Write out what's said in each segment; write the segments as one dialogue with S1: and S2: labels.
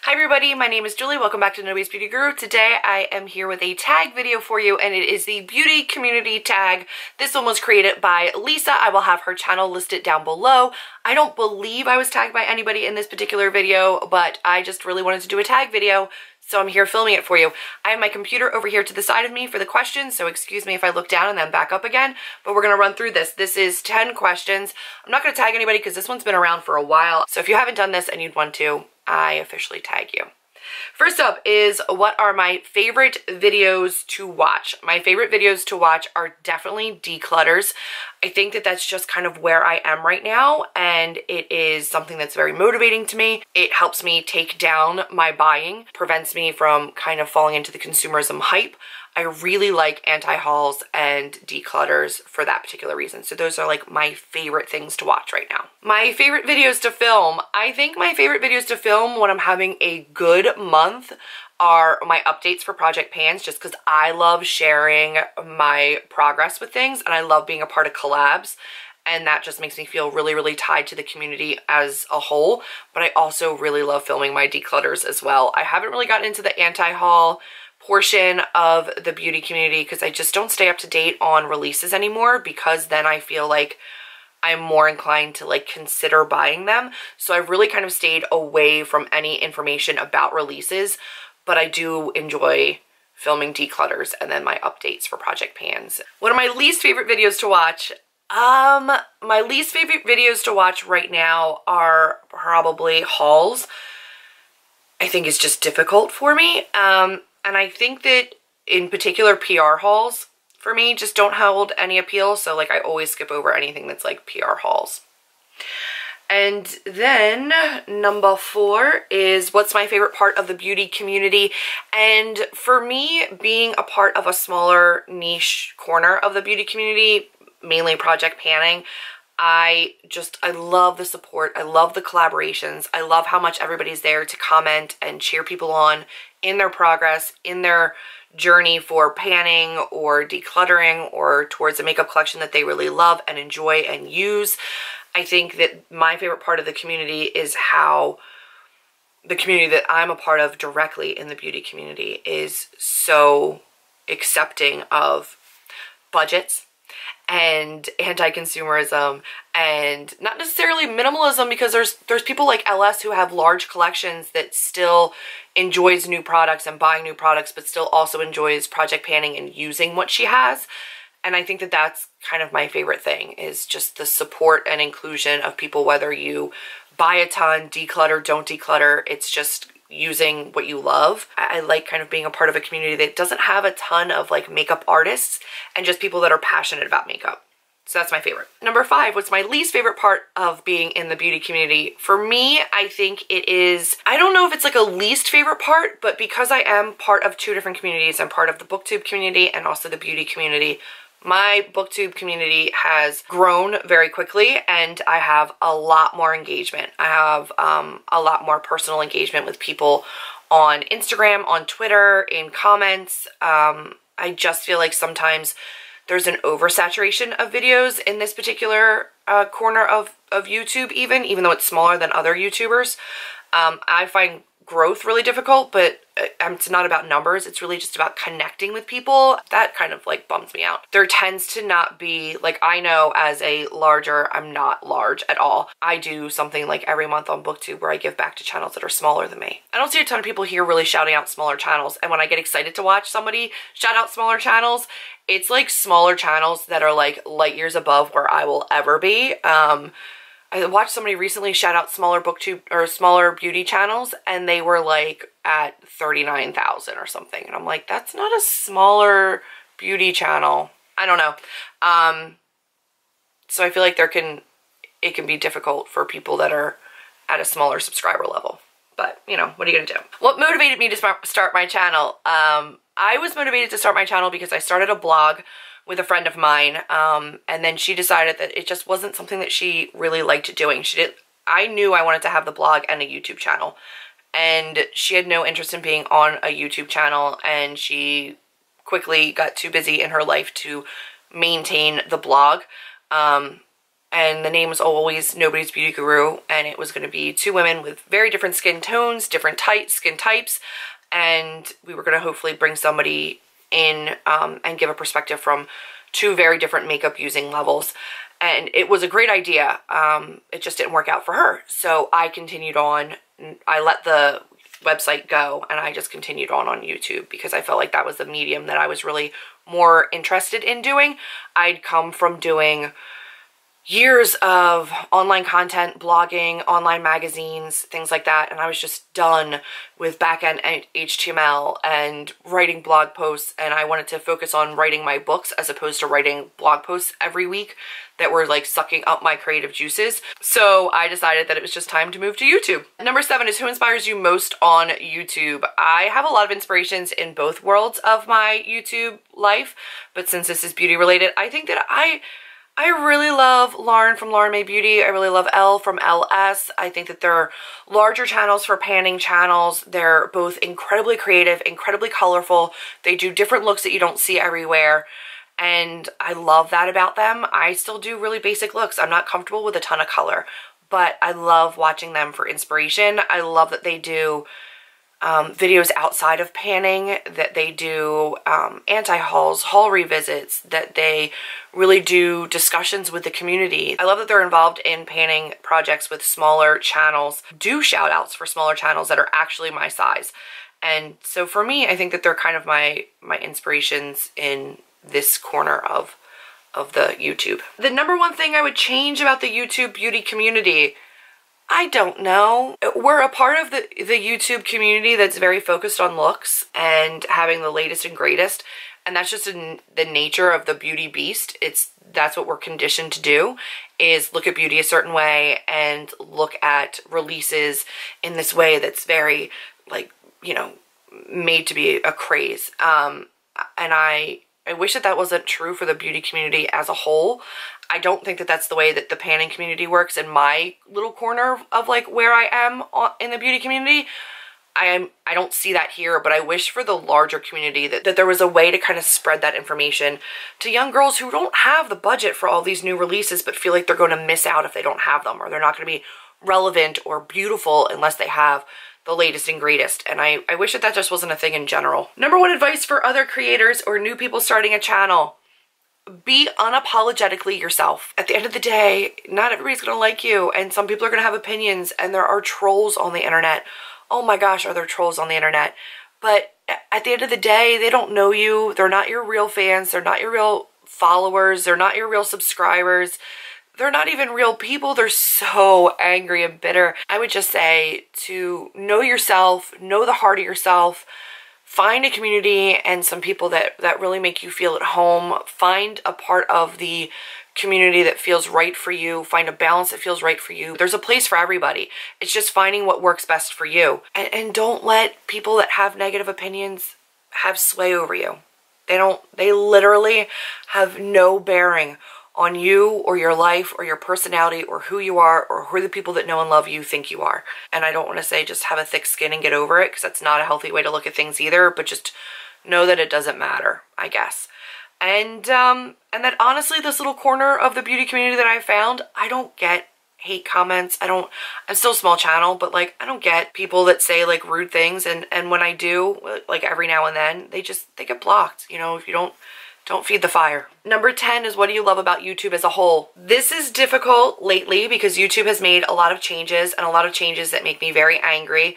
S1: Hi everybody, my name is Julie. Welcome back to Nobody's Beauty Guru. Today I am here with a tag video for you, and it is the beauty community tag. This one was created by Lisa. I will have her channel listed down below. I don't believe I was tagged by anybody in this particular video, but I just really wanted to do a tag video, so I'm here filming it for you. I have my computer over here to the side of me for the questions, so excuse me if I look down and then back up again, but we're gonna run through this. This is 10 questions. I'm not gonna tag anybody because this one's been around for a while, so if you haven't done this and you'd want to, I officially tag you. First up is, what are my favorite videos to watch? My favorite videos to watch are definitely declutters. I think that that's just kind of where I am right now, and it is something that's very motivating to me. It helps me take down my buying, prevents me from kind of falling into the consumerism hype. I really like anti-hauls and declutters for that particular reason. So those are like my favorite things to watch right now. My favorite videos to film. I think my favorite videos to film when I'm having a good month are my updates for Project Pans, just because I love sharing my progress with things and I love being a part of collabs. And that just makes me feel really, really tied to the community as a whole. But I also really love filming my declutters as well. I haven't really gotten into the anti-haul portion of the beauty community because I just don't stay up to date on releases anymore, because then I feel like I'm more inclined to like consider buying them. So I've really kind of stayed away from any information about releases, but I do enjoy filming declutters and then my updates for Project Pans. One of my least favorite videos to watch, my least favorite videos to watch right now are probably hauls. I think it's just difficult for me. And I think that in particular PR hauls for me just don't hold any appeal. So like I always skip over anything that's like PR hauls. And then number 4 is, what's my favorite part of the beauty community? And for me, being a part of a smaller niche corner of the beauty community, mainly Project Panning, I love the support. I love the collaborations. I love how much everybody's there to comment and cheer people on in their progress, in their journey for panning or decluttering or towards a makeup collection that they really love and enjoy and use. I think that my favorite part of the community is how the community that I'm a part of directly in the beauty community is so accepting of budgets and anti-consumerism, and not necessarily minimalism, because there's people like LS who have large collections that still enjoys new products and buying new products, but still also enjoys Project Panning and using what she has. And I think that that's kind of my favorite thing, is just the support and inclusion of people, whether you buy a ton, declutter, don't declutter, it's just using what you love. I like kind of being a part of a community that doesn't have a ton of like makeup artists and just people that are passionate about makeup. So that's my favorite. Number 5, what's my least favorite part of being in the beauty community? For me, I think it is, I don't know if it's like a least favorite part, but because I am part of 2 different communities, I'm part of the booktube community and also the beauty community. My booktube community has grown very quickly, and I have a lot more engagement. I have a lot more personal engagement with people on Instagram, on Twitter, in comments. I just feel like sometimes there's an oversaturation of videos in this particular corner of YouTube, even though it's smaller than other YouTubers. I find growth really difficult, but it's not about numbers. It's really just about connecting with people. That kind of like bums me out. There tends to not be, like, I know as a larger, I'm not large at all. I do something like every month on BookTube where I give back to channels that are smaller than me. I don't see a ton of people here really shouting out smaller channels, and when I get excited to watch somebody shout out smaller channels, it's like smaller channels that are like light years above where I will ever be. I watched somebody recently shout out smaller booktube or smaller beauty channels, and they were like at 39,000 or something. And I'm like, that's not a smaller beauty channel. I don't know. So I feel like it can be difficult for people that are at a smaller subscriber level. But, you know, what are you gonna do? What motivated me to start my channel? I was motivated to start my channel because I started a blog with a friend of mine, and then she decided that it just wasn't something that she really liked doing. I knew I wanted to have the blog and a YouTube channel, and she had no interest in being on a YouTube channel, and she quickly got too busy in her life to maintain the blog. and the name was always Nobody's Beauty Guru, and it was going to be two women with very different skin tones, different skin types, and we were going to hopefully bring somebody in and give a perspective from two very different makeup using levels. And it was a great idea. It just didn't work out for her. So I continued on. I let the website go and I just continued on YouTube because I felt like that was the medium that I was really more interested in doing. I'd come from doing years of online content, blogging, online magazines, things like that, and I was just done with back-end HTML and writing blog posts, and I wanted to focus on writing my books as opposed to writing blog posts every week that were like sucking up my creative juices. So I decided that it was just time to move to YouTube. Number 7 is who inspires you most on YouTube. I have a lot of inspirations in both worlds of my YouTube life, but since this is beauty related, I think that I really love Lauren from Lauren May Beauty. I really love Elle from LS. I think that they're larger channels for panning channels. They're both incredibly creative, incredibly colorful. They do different looks that you don't see everywhere. And I love that about them. I still do really basic looks. I'm not comfortable with a ton of color, but I love watching them for inspiration. I love that they do videos outside of panning, that they do anti-hauls, haul revisits, that they really do discussions with the community. I love that they're involved in panning projects with smaller channels, do shout outs for smaller channels that are actually my size. And so for me, I think that they're kind of my inspirations in this corner of the YouTube. The number one thing I would change about the YouTube beauty community, I don't know. We're a part of the YouTube community that's very focused on looks and having the latest and greatest. And that's just in the nature of the beauty beast. That's what we're conditioned to do, is look at beauty a certain way and look at releases in this way that's very, like, you know, made to be a craze. And I wish that that wasn't true for the beauty community as a whole. I don't think that that's the way that the panning community works in my little corner of like where I am in the beauty community. I don't see that here, but I wish for the larger community that there was a way to kind of spread that information to young girls who don't have the budget for all these new releases but feel like they're going to miss out if they don't have them, or they're not going to be relevant or beautiful unless they have the latest and greatest. And I wish that that just wasn't a thing in general. Number 1 advice for other creators or new people starting a channel: be unapologetically yourself. At the end of the day, not everybody's gonna like you, and some people are gonna have opinions, and there are trolls on the internet. Oh my gosh, are there trolls on the internet? But at the end of the day, they don't know you. They're not your real fans. They're not your real followers. They're not your real subscribers. They're not even real people. They're so angry and bitter. I would just say to know yourself, know the heart of yourself, find a community and some people that really make you feel at home. Find a part of the community that feels right for you. Find a balance that feels right for you. There's a place for everybody. It's just finding what works best for you. And don't let people that have negative opinions have sway over you. They literally have no bearing on you or your life or your personality or who you are or who the people that know and love you think you are. And I don't want to say just have a thick skin and get over it, because that's not a healthy way to look at things either, but just know that it doesn't matter, I guess. And that honestly, this little corner of the beauty community that I found, I don't get hate comments. I'm still a small channel, but like, I don't get people that say like rude things. And when I do, like every now and then, they get blocked. You know, if you don't feed the fire. Number 10 is, what do you love about YouTube as a whole? This is difficult lately because YouTube has made a lot of changes, and a lot of changes that make me very angry.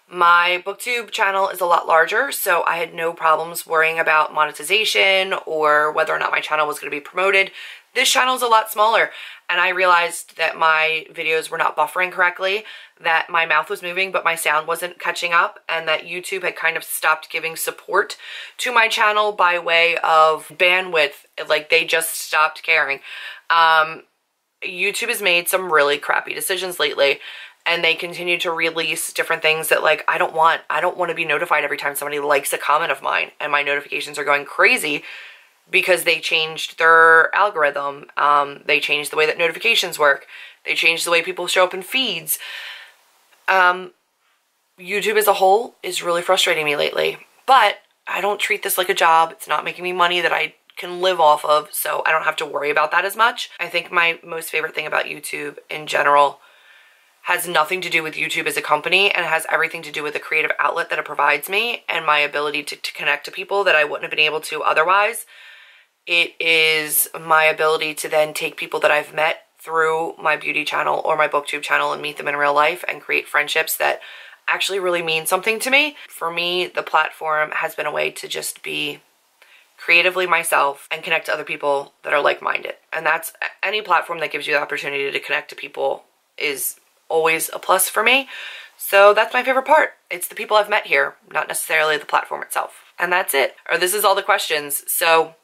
S1: My booktube channel is a lot larger, so I had no problems worrying about monetization or whether or not my channel was going to be promoted. This channel is a lot smaller, and I realized that my videos were not buffering correctly, that my mouth was moving but my sound wasn't catching up, and that YouTube had kind of stopped giving support to my channel by way of bandwidth. Like, they just stopped caring. YouTube has made some really crappy decisions lately, and they continue to release different things that, like, I don't want to be notified every time somebody likes a comment of mine, and my notifications are going crazy because they changed their algorithm. They changed the way that notifications work. They changed the way people show up in feeds. YouTube as a whole is really frustrating me lately, but I don't treat this like a job. It's not making me money that I can live off of, so I don't have to worry about that as much. I think my most favorite thing about YouTube in general has nothing to do with YouTube as a company, and it has everything to do with the creative outlet that it provides me and my ability to connect to people that I wouldn't have been able to otherwise. It is my ability to then take people that I've met through my beauty channel or my booktube channel and meet them in real life and create friendships that actually really mean something to me. For me, the platform has been a way to just be creatively myself and connect to other people that are like-minded. And that's, any platform that gives you the opportunity to connect to people is always a plus for me. So that's my favorite part. It's the people I've met here, not necessarily the platform itself. And that's it. Or this is all the questions. So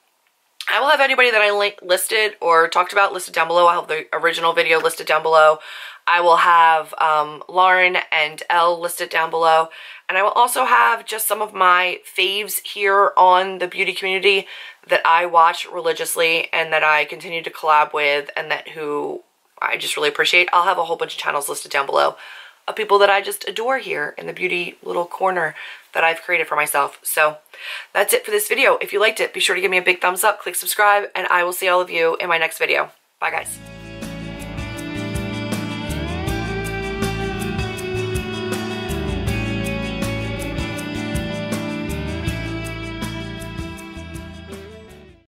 S1: I will have anybody that I listed or talked about listed down below. I'll have the original video listed down below. I will have Lauren and Elle listed down below. And I will also have just some of my faves here on the beauty community that I watch religiously and that I continue to collab with and that who I just really appreciate. I'll have a whole bunch of channels listed down below of people that I just adore here in the beauty little corner that I've created for myself. So that's it for this video. If you liked it, be sure to give me a big thumbs up, click subscribe, and I will see all of you in my next video. Bye guys.